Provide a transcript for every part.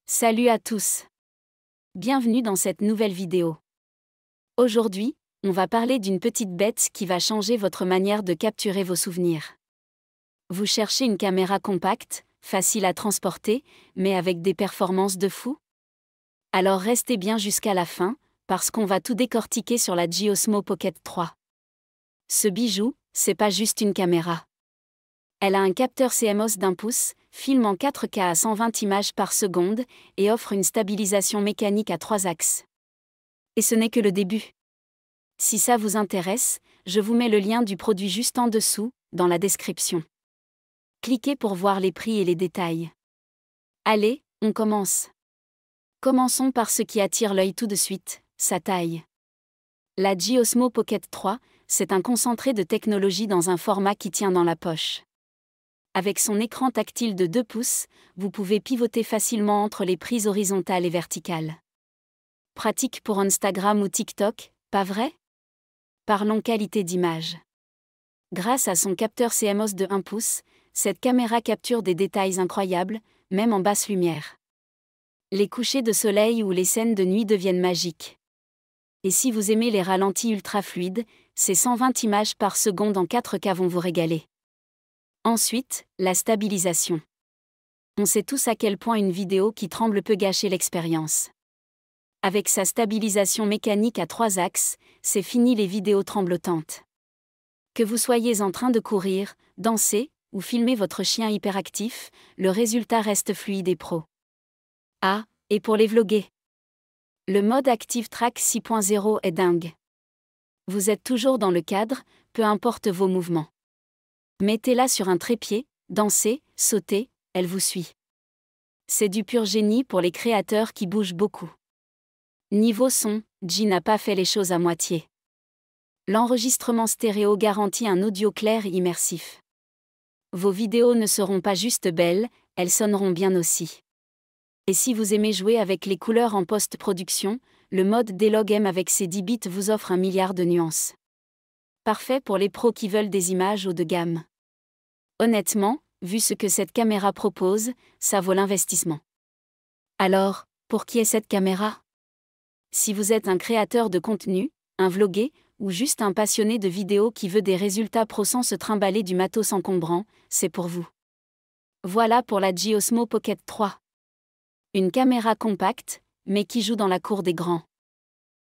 Salut à tous. Bienvenue dans cette nouvelle vidéo. Aujourd'hui, on va parler d'une petite bête qui va changer votre manière de capturer vos souvenirs. Vous cherchez une caméra compacte, facile à transporter, mais avec des performances de fou? Alors restez bien jusqu'à la fin, parce qu'on va tout décortiquer sur la Osmo Pocket 3. Ce bijou, c'est pas juste une caméra. Elle a un capteur CMOS d'1 pouce, filme en 4K à 120 images par seconde et offre une stabilisation mécanique à 3 axes. Et ce n'est que le début. Si ça vous intéresse, je vous mets le lien du produit juste en dessous, dans la description. Cliquez pour voir les prix et les détails. Allez, on commence. Commençons par ce qui attire l'œil tout de suite, sa taille. La Osmo Pocket 3, c'est un concentré de technologie dans un format qui tient dans la poche. Avec son écran tactile de 2 pouces, vous pouvez pivoter facilement entre les prises horizontales et verticales. Pratique pour Instagram ou TikTok, pas vrai? Parlons qualité d'image. Grâce à son capteur CMOS de 1 pouce, cette caméra capture des détails incroyables, même en basse lumière. Les couchers de soleil ou les scènes de nuit deviennent magiques. Et si vous aimez les ralentis ultra fluides, ces 120 images par seconde en 4K vont vous régaler. Ensuite, la stabilisation. On sait tous à quel point une vidéo qui tremble peut gâcher l'expérience. Avec sa stabilisation mécanique à 3 axes, c'est fini les vidéos tremblotantes. Que vous soyez en train de courir, danser, ou filmer votre chien hyperactif, le résultat reste fluide et pro. Ah, et pour les vloguer. Le mode Active Track 6.0 est dingue. Vous êtes toujours dans le cadre, peu importe vos mouvements. Mettez-la sur un trépied, dansez, sautez, elle vous suit. C'est du pur génie pour les créateurs qui bougent beaucoup. Niveau son, G n'a pas fait les choses à moitié. L'enregistrement stéréo garantit un audio clair et immersif. Vos vidéos ne seront pas juste belles, elles sonneront bien aussi. Et si vous aimez jouer avec les couleurs en post-production, le mode D-Log M avec ses 10 bits vous offre 1 milliard de nuances. Parfait pour les pros qui veulent des images haut de gamme. Honnêtement, vu ce que cette caméra propose, ça vaut l'investissement. Alors, pour qui est cette caméra? Si vous êtes un créateur de contenu, un vlogué, ou juste un passionné de vidéos qui veut des résultats pro sans se trimballer du matos encombrant, c'est pour vous. Voilà pour la Osmo Pocket 3. Une caméra compacte, mais qui joue dans la cour des grands.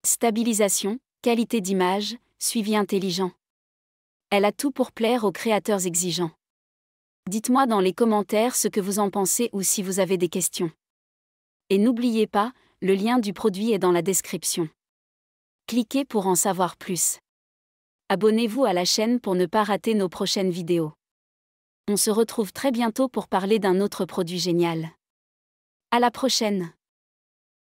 Stabilisation, qualité d'image, suivi intelligent. Elle a tout pour plaire aux créateurs exigeants. Dites-moi dans les commentaires ce que vous en pensez ou si vous avez des questions. Et n'oubliez pas, le lien du produit est dans la description. Cliquez pour en savoir plus. Abonnez-vous à la chaîne pour ne pas rater nos prochaines vidéos. On se retrouve très bientôt pour parler d'un autre produit génial. À la prochaine!